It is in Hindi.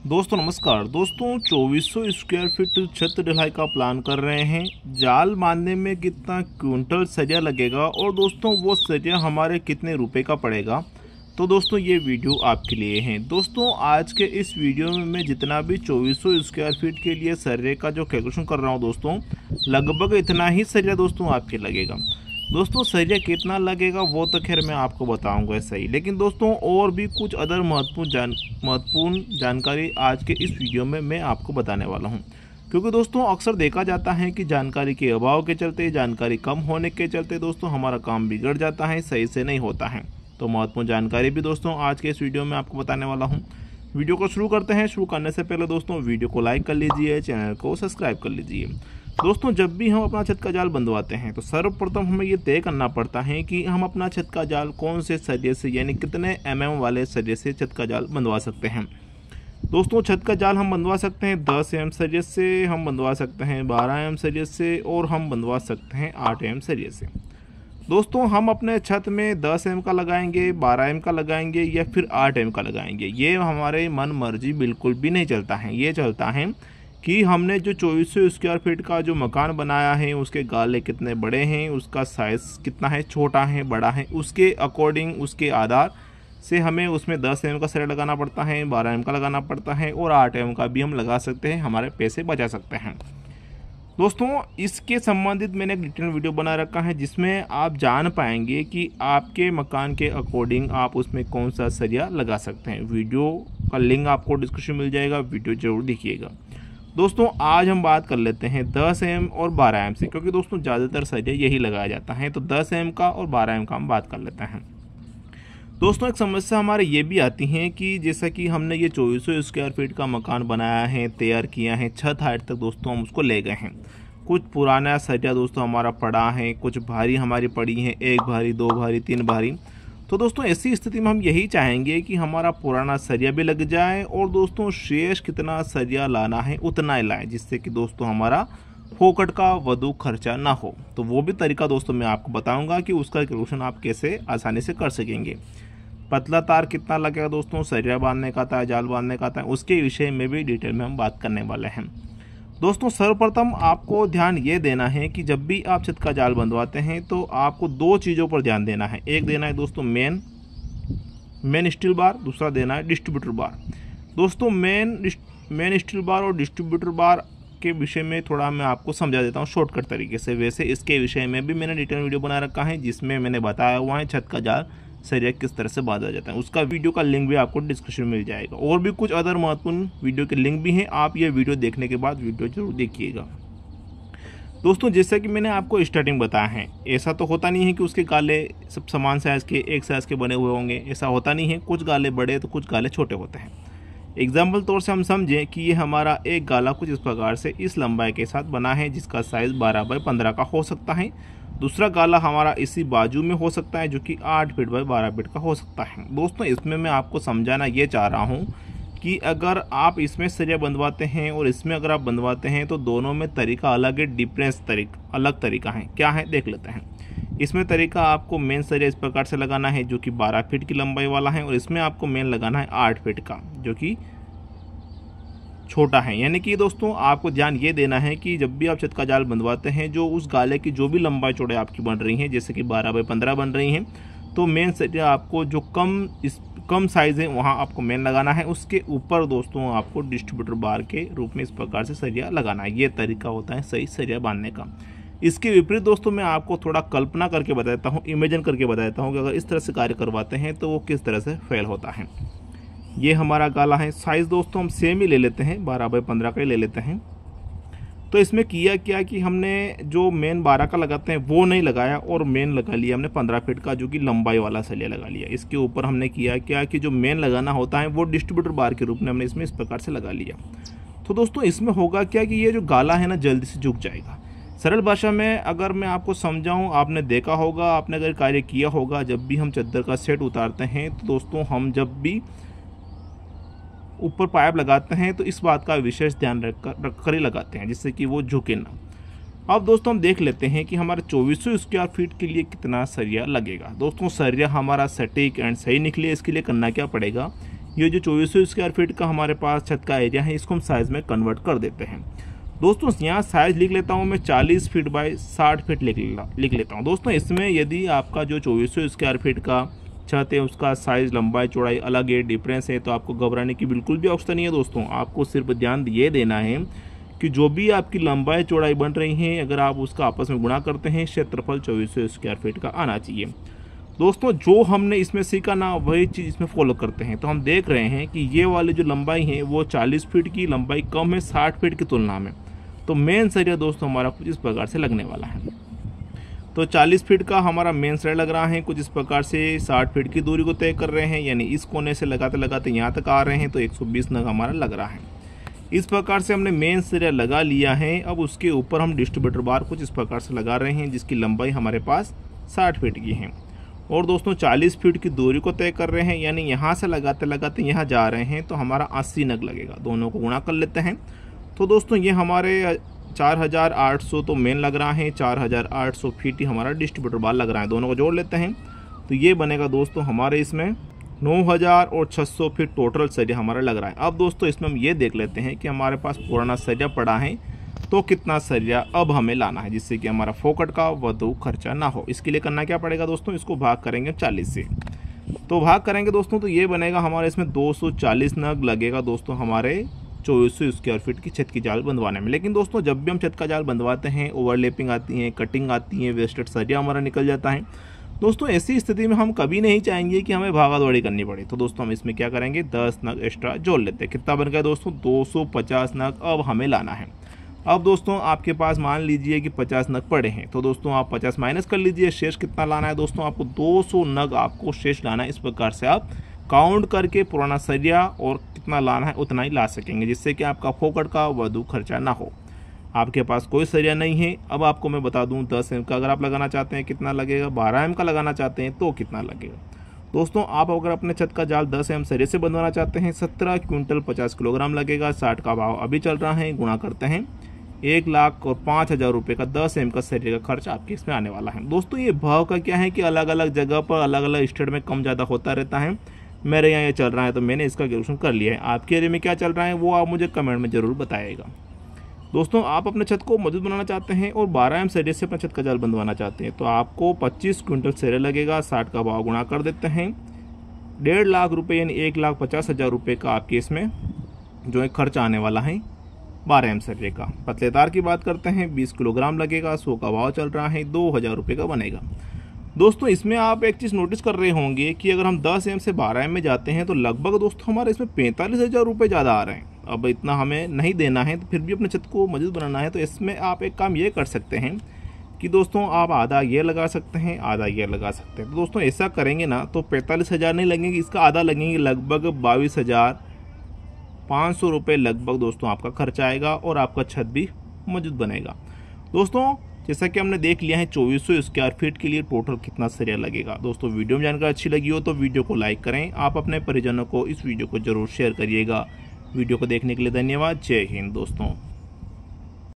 दोस्तों नमस्कार। दोस्तों 2400 स्क्वायर फीट छत ढलाई का प्लान कर रहे हैं। जाल बांधने में कितना क्विंटल सरिया लगेगा और दोस्तों वो सरिया हमारे कितने रुपए का पड़ेगा, तो दोस्तों ये वीडियो आपके लिए है। दोस्तों आज के इस वीडियो में मैं जितना भी 2400 स्क्वायर फीट के लिए सरिया का जो कैलकुलेशन कर रहा हूँ दोस्तों, लगभग इतना ही सरिया दोस्तों आपके लगेगा। दोस्तों सरिया कितना लगेगा वो तो खैर मैं आपको बताऊंगा सही, लेकिन दोस्तों और भी कुछ अदर महत्वपूर्ण जानकारी आज के इस वीडियो में मैं आपको बताने वाला हूं। क्योंकि दोस्तों अक्सर देखा जाता है कि जानकारी के अभाव के चलते, जानकारी कम होने के चलते दोस्तों हमारा काम बिगड़ जाता है, सही से नहीं होता है। तो महत्वपूर्ण जानकारी भी दोस्तों आज के इस वीडियो में आपको बताने वाला हूँ। वीडियो को शुरू करते हैं। शुरू करने से पहले दोस्तों वीडियो को लाइक कर लीजिए, चैनल को सब्सक्राइब कर लीजिए। दोस्तों जब भी हम अपना छत का जाल बंधवाते हैं तो सर्वप्रथम हमें ये तय करना पड़ता है कि हम अपना छत का जाल कौन से सरिये से, यानी कितने mm वाले सरिये से छत का जाल बंधवा सकते हैं। दोस्तों छत का जाल हम बंधवा सकते हैं 10 mm सरिये से, हम बंधवा सकते हैं 12 mm सरिये से और हम बंधवा सकते हैं 8 mm सरिये से। दोस्तों हम अपने छत में 10 mm का लगाएंगे, 12 mm का लगाएंगे या फिर 8 mm का लगाएंगे, ये हमारे मन मर्जी बिल्कुल भी नहीं चलता है। ये चलता है कि हमने जो 2400 स्क्वायर फीट का जो मकान बनाया है उसके गाले कितने बड़े हैं, उसका साइज़ कितना है, छोटा है बड़ा है, उसके अकॉर्डिंग, उसके आधार से हमें उसमें 10 mm का सरिया लगाना पड़ता है, 12 mm का लगाना पड़ता है और 8 mm का भी हम लगा सकते हैं, हमारे पैसे बचा सकते हैं। दोस्तों इसके संबंधित मैंने एक डिटेल वीडियो बना रखा है जिसमें आप जान पाएंगे कि आपके मकान के अकॉर्डिंग आप उसमें कौन सा सरिया लगा सकते हैं। वीडियो का लिंक आपको डिस्क्रिप्शन मिल जाएगा, वीडियो जरूर देखिएगा। दोस्तों आज हम बात कर लेते हैं 10 mm और 12 mm से, क्योंकि दोस्तों ज़्यादातर सरिया यही लगाया जाता है। तो 10 mm का और 12 mm का हम बात कर लेते हैं। दोस्तों एक समस्या हमारे ये भी आती है कि जैसा कि हमने ये 2400 स्क्वायर फीट का मकान बनाया है, तैयार किया है, छत हाइट तक दोस्तों हम उसको ले गए हैं। कुछ पुराना सरिया दोस्तों हमारा पड़ा है, कुछ भारी हमारी पड़ी हैं, 1 भारी, 2 भारी, 3 भारी। तो दोस्तों ऐसी स्थिति में हम यही चाहेंगे कि हमारा पुराना सरिया भी लग जाए और दोस्तों शेष कितना सरिया लाना है उतना ही लाएं, जिससे कि दोस्तों हमारा फोकट का वधु खर्चा ना हो। तो वो भी तरीका दोस्तों मैं आपको बताऊंगा कि उसका कैलकुलेशन आप कैसे आसानी से कर सकेंगे। पतला तार कितना लगेगा दोस्तों, सरिया बांधने का था, जाल बांधने का था, उसके विषय में भी डिटेल में हम बात करने वाले हैं। दोस्तों सर्वप्रथम आपको ध्यान ये देना है कि जब भी आप छत का जाल बंधवाते हैं तो आपको 2 चीज़ों पर ध्यान देना है। एक देना है दोस्तों मेन स्टील बार, दूसरा देना है डिस्ट्रीब्यूटर बार। दोस्तों मेन स्टील बार और डिस्ट्रीब्यूटर बार के विषय में थोड़ा मैं आपको समझा देता हूँ शॉर्टकट तरीके से। वैसे इसके विषय में भी मैंने डिटेल वीडियो बना रखा है जिसमें मैंने बताया हुआ है छत का जाल सरिया किस तरह से बांधा जाता है। उसका वीडियो का लिंक भी आपको डिस्क्रिप्शन में मिल जाएगा। और भी कुछ अदर महत्वपूर्ण वीडियो के लिंक भी हैं, आप ये वीडियो देखने के बाद वीडियो जरूर देखिएगा। दोस्तों जैसा कि मैंने आपको स्टार्टिंग बताया है, ऐसा तो होता नहीं है कि उसके गाले सब समान साइज़ के, एक साइज़ के बने हुए होंगे, ऐसा होता नहीं है। कुछ गाले बड़े तो कुछ गाले छोटे होते हैं। एग्जाम्पल तौर से हम समझें कि ये हमारा एक गाला कुछ इस प्रकार से इस लंबाई के साथ बना है जिसका साइज़ 12x15 का हो सकता है। दूसरा गाला हमारा इसी बाजू में हो सकता है जो कि 8 फीट बाई 12 फीट का हो सकता है। दोस्तों इसमें मैं आपको समझाना ये चाह रहा हूँ कि अगर आप इसमें सरिया बंधवाते हैं और इसमें अगर आप बंधवाते हैं तो दोनों में तरीका अलग है, अलग तरीका है। क्या है देख लेते हैं। इसमें तरीका आपको मेन सरिया इस प्रकार से लगाना है जो कि 12 फीट की लंबाई वाला है, और इसमें आपको मेन लगाना है 8 फीट का जो कि छोटा है। यानी कि दोस्तों आपको ध्यान ये देना है कि जब भी आप छत का जाल बंधवाते हैं, जो उस गाले की जो भी लंबाई चौड़ाई आपकी बन रही है, जैसे कि 12x15 बन रही हैं, तो मेन सरिया आपको जो कम साइज़ है वहाँ आपको मेन लगाना है। उसके ऊपर दोस्तों आपको डिस्ट्रीब्यूटर बार के रूप में इस प्रकार से सरिया लगाना है। ये तरीका होता है सही सरिया बांधने का। इसके विपरीत दोस्तों मैं आपको थोड़ा कल्पना करके बताता हूँ, इमेजिन करके बताता हूँ कि अगर इस तरह से कार्य करवाते हैं तो वो किस तरह से फेल होता है। ये हमारा गाला है, साइज़ दोस्तों हम सेम ही ले लेते हैं, 12x15 का ही ले लेते हैं। तो इसमें किया क्या कि हमने जो मेन 12 का लगाते हैं वो नहीं लगाया और मेन लगा लिया हमने 15 फीट का जो कि लंबाई वाला सरिया लगा लिया। इसके ऊपर हमने किया क्या कि जो मेन लगाना होता है वो डिस्ट्रीब्यूटर बार के रूप में हमने इसमें इस प्रकार से लगा लिया। तो दोस्तों इसमें होगा क्या कि ये जो गाला है ना जल्दी से झुक जाएगा। सरल भाषा में अगर मैं आपको समझाऊं, आपने देखा होगा, आपने अगर कार्य किया होगा, जब भी हम चादर का सेट उतारते हैं तो दोस्तों हम जब भी ऊपर पाइप लगाते हैं तो इस बात का विशेष ध्यान रखकर ही लगाते हैं जिससे कि वो झुके ना। अब दोस्तों हम देख लेते हैं कि हमारे 2400 स्क्वायर फीट के लिए कितना सरिया लगेगा। दोस्तों सरिया हमारा सटीक एंड सही निकले इसके लिए करना क्या पड़ेगा ये जो 2400 स्क्वायर फीट का हमारे पास छत का एरिया है, इसको हम साइज़ में कन्वर्ट कर देते हैं। दोस्तों यहाँ साइज़ लिख लेता हूँ मैं 40 फीट बाय 60 फीट लिख लेता हूँ। दोस्तों इसमें यदि आपका जो 2400 स्क्वायर फीट का छत है उसका साइज़ लंबाई चौड़ाई अलग है, डिफरेंस है, तो आपको घबराने की बिल्कुल भी आवश्यकता नहीं है। दोस्तों आपको सिर्फ ध्यान ये देना है कि जो भी आपकी लंबाई चौड़ाई बन रही है, अगर आप उसका आपस में गुणा करते हैं, क्षेत्रफल 2400 स्क्वायर फीट का आना चाहिए। दोस्तों जो हमने इसमें सीखा ना वही चीज़ इसमें फॉलो करते हैं। तो हम देख रहे हैं कि ये वाली जो लंबाई है वो 40 फीट की लंबाई कम है 60 फीट की तुलना में। तो मेन सरिया दोस्तों हमारा कुछ इस प्रकार से लगने वाला है। तो 40 फीट का हमारा मेन सरिया लग रहा है कुछ इस प्रकार से, 60 फीट की दूरी को तय कर रहे हैं, यानी इस कोने से लगाते लगाते यहाँ तक आ रहे हैं, तो 120 नग हमारा लग रहा है। इस प्रकार से हमने मेन सरिया लगा लिया है। अब उसके ऊपर हम डिस्ट्रीब्यूटर बार कुछ इस प्रकार से लगा रहे हैं, जिसकी लंबाई हमारे पास 60 फीट की है। और दोस्तों 40 फीट की दूरी को तय कर रहे हैं, यानी यहाँ से लगाते लगाते यहाँ जा रहे हैं, तो हमारा 80 नग लगेगा। दोनों को गुणा कर लेते हैं। तो दोस्तों ये हमारे 4800 तो मेन लग रहा है, 4800 फीट ही हमारा डिस्ट्रीब्यूटर बार लग रहा है। दोनों को जोड़ लेते हैं तो ये बनेगा दोस्तों हमारे इसमें 9600 फीट टोटल सरिया हमारा लग रहा है। अब दोस्तों इसमें हम ये देख लेते हैं कि हमारे पास पुराना सरिया पड़ा है, तो कितना सरिया अब हमें लाना है, जिससे कि हमारा फोकट का वाधु खर्चा ना हो। इसके लिए करना क्या पड़ेगा दोस्तों, इसको भाग करेंगे 40 से। तो भाग करेंगे दोस्तों तो ये बनेगा हमारे इसमें 240 नग लगेगा दोस्तों हमारे 2400 स्क्वायर फीट की छत की जाल बंधवाने में। लेकिन दोस्तों जब भी हम छत का जाल बंधवाते हैं, ओवरलैपिंग आती है, कटिंग आती है, वेस्टेड सरिया हमारा निकल जाता है। दोस्तों ऐसी स्थिति में हम कभी नहीं चाहेंगे कि हमें भागा दौड़ी करनी पड़े। तो दोस्तों हम इसमें क्या करेंगे, 10 नग एक्स्ट्रा जोड़ लेते हैं। कितना बन गया दोस्तों, 250 नग अब हमें लाना है। अब दोस्तों आपके पास मान लीजिए कि 50 नग पड़े हैं, तो दोस्तों आप 50 माइनस कर लीजिए, शेष कितना लाना है दोस्तों, आपको 200 नग आपको शेष लाना है। इस प्रकार से आप काउंट करके पुराना सरिया और कितना लाना है उतना ही ला सकेंगे, जिससे कि आपका फोकट का वाधु खर्चा ना हो। आपके पास कोई सरिया नहीं है। अब आपको मैं बता दूं 10 एम का अगर आप लगाना चाहते हैं कितना लगेगा, 12 एम का लगाना चाहते हैं तो कितना लगेगा। दोस्तों आप अगर अपने छत का जाल 10 एम सरिये से बंधवाना चाहते हैं, 17 क्विंटल 50 किलोग्राम लगेगा। 60 का भाव अभी चल रहा है, गुणा करते हैं 1,05,000 रुपये का 10 एम का सरिये का खर्च आपके इसमें आने वाला है। दोस्तों ये भाव का क्या है कि अलग अलग जगह पर अलग अलग स्टेट में कम ज़्यादा होता रहता है। मेरे यहाँ ये चल रहा है तो मैंने इसका कैलकुलेशन कर लिया है। आपके एरिया में क्या चल रहा है वो आप मुझे कमेंट में ज़रूर बताइएगा। दोस्तों आप अपने छत को मजबूत बनाना चाहते हैं और 12 एम सरिये से अपने छत का जाल बंधवाना चाहते हैं, तो आपको 25 क्विंटल सरिया लगेगा। 60 का भाव गुणा कर देते हैं, 1.5 लाख रुपये यानी 1,50,000 रुपये का आपके इसमें जो है खर्च आने वाला है 12 एम सरिये का। पतले तार की बात करते हैं, 20 किलोग्राम लगेगा। 100 का भाव चल रहा है, 2,000 रुपये का बनेगा। दोस्तों इसमें आप एक चीज़ नोटिस कर रहे होंगे कि अगर हम 10 एम से 12 एम में जाते हैं तो लगभग दोस्तों हमारे इसमें 45,000 रुपये ज़्यादा आ रहे हैं। अब इतना हमें नहीं देना है, तो फिर भी अपने छत को मजबूत बनाना है, तो इसमें आप एक काम ये कर सकते हैं कि दोस्तों आप आधा ये लगा सकते हैं, आधा ये लगा सकते हैं। तो दोस्तों ऐसा करेंगे ना तो 45,000 नहीं लगेंगे, इसका आधा लगेंगे, लगभग 22,500 रुपये लगभग दोस्तों आपका खर्च आएगा और आपका छत भी मजबूत बनेगा। दोस्तों जैसा कि हमने देख लिया है 2400 स्क्वायर फीट के लिए टोटल कितना सरिया लगेगा। दोस्तों वीडियो में जानकारी अच्छी लगी हो तो वीडियो को लाइक करें। आप अपने परिजनों को इस वीडियो को जरूर शेयर करिएगा। वीडियो को देखने के लिए धन्यवाद। जय हिंद दोस्तों।